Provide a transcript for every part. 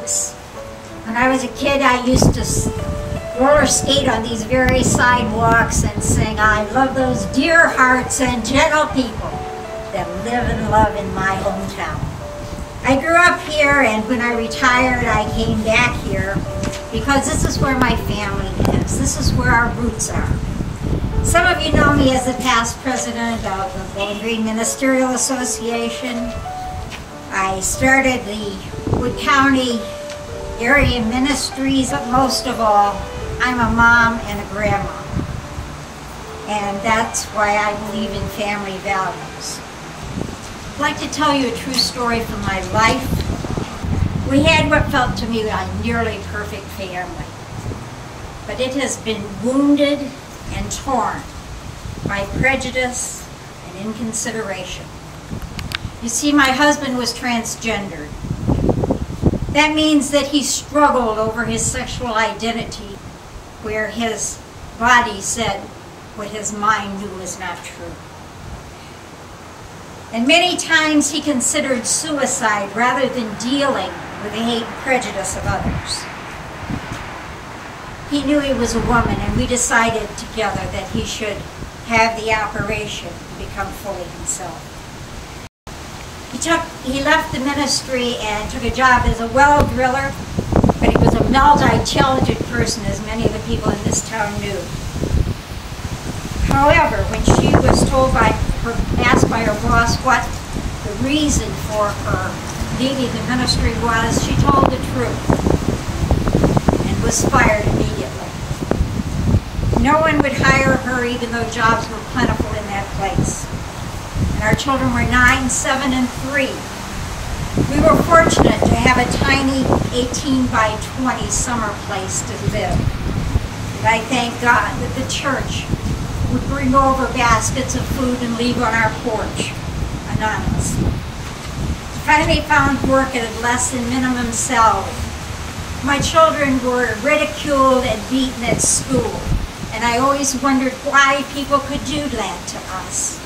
sidewalks. When I was a kid, I used to roller skate on these very sidewalks and sing, "I love those dear hearts and gentle people that live and love in my hometown." I grew up here, and when I retired, I came back here because this is where my family lives. This is where our roots are. Some of you know me as the past president of the Bowling Green Ministerial Association. I started the Wood County Area Ministries, but most of all, I'm a mom and a grandma. And that's why I believe in family values. I'd like to tell you a true story from my life. We had what felt to me a nearly perfect family, but it has been wounded and torn by prejudice and inconsideration. You see, my husband was transgendered. That means that he struggled over his sexual identity, where his body said what his mind knew was not true. And many times he considered suicide rather than dealing with the hate and prejudice of others. He knew he was a woman, and we decided together that he should have the operation to become fully himself. He left the ministry and took a job as a well driller, but he was a multi-talented person, as many of the people in this town knew. However, when she was asked by her boss what the reason for her leaving the ministry was, she told the truth and was fired immediately. No one would hire her, even though jobs were plentiful in that place. And our children were 9, 7, and 3. We were fortunate to have a tiny 18 by 20 summer place to live. And I thank God that the church would bring over baskets of food and leave on our porch, anonymously. Finally found work at a less than minimum salary. My children were ridiculed and beaten at school, and I always wondered why people could do that to us.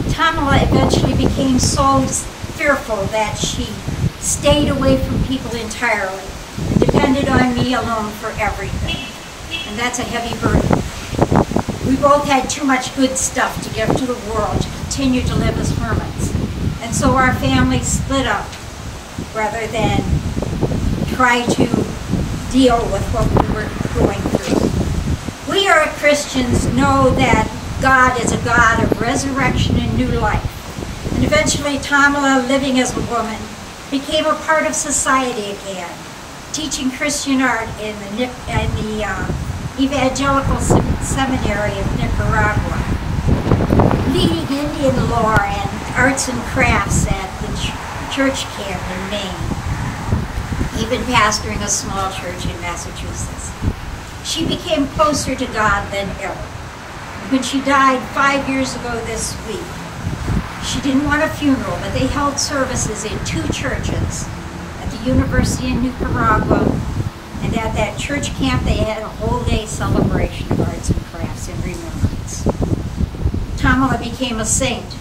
Tamala eventually became so fearful that she stayed away from people entirely and depended on me alone for everything. And that's a heavy burden. We both had too much good stuff to give to the world to continue to live as hermits. And so our family split up rather than try to deal with what we were going through. We are Christians know that God is a God of resurrection and new life. And eventually Tamala, living as a woman, became a part of society again, teaching Christian art in the Evangelical Seminary of Nicaragua, leading Indian lore and arts and crafts at the church camp in Maine, even pastoring a small church in Massachusetts. She became closer to God than ever. When she died 5 years ago this week, she didn't want a funeral, but they held services in 2 churches, at the University in Nicaragua, and at that church camp they had a whole day celebration of arts and crafts in remembrance. Tamala became a saint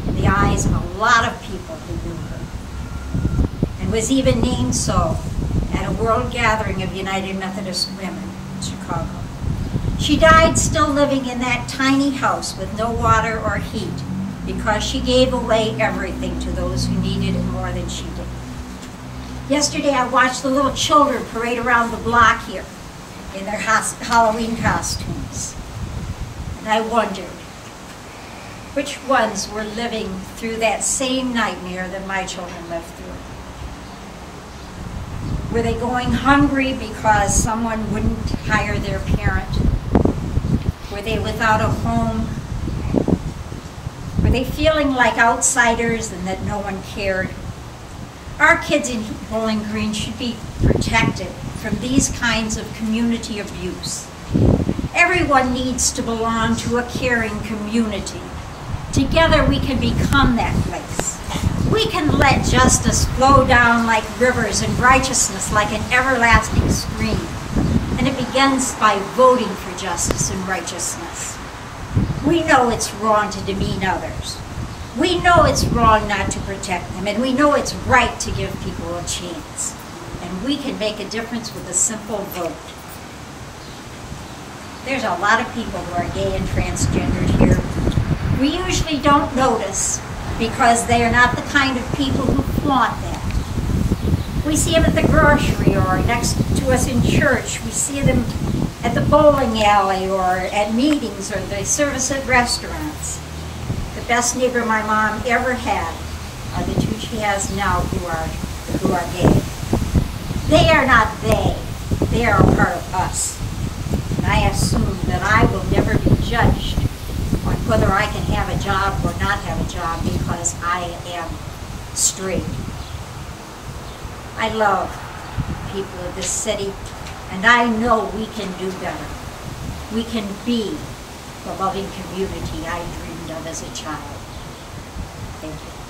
in the eyes of a lot of people who knew her, and was even named so at a world gathering of United Methodist Women in Chicago. She died still living in that tiny house with no water or heat because she gave away everything to those who needed it more than she did. Yesterday I watched the little children parade around the block here in their Halloween costumes. And I wondered which ones were living through that same nightmare that my children lived through. Were they going hungry because someone wouldn't hire their parent? Were they without a home? Were they feeling like outsiders and that no one cared? Our kids in Bowling Green should be protected from these kinds of community abuse. Everyone needs to belong to a caring community. Together we can become that place. We can let justice flow down like rivers and righteousness like an everlasting stream. And it begins by voting for justice and righteousness. We know it's wrong to demean others. We know it's wrong not to protect them, and we know it's right to give people a chance. And we can make a difference with a simple vote. There's a lot of people who are gay and transgendered here. We usually don't notice because they are not the kind of people who flaunt that. We see them at the grocery or next to us in church. We see them at the bowling alley or at meetings, or they service at restaurants. The best neighbor my mom ever had are the two she has now who are gay. They are not they are a part of us. And I assume that I will never be judged on whether I can have a job or not have a job because I am straight. I love people of this city, and I know we can do better. We can be the loving community I dreamed of as a child. Thank you.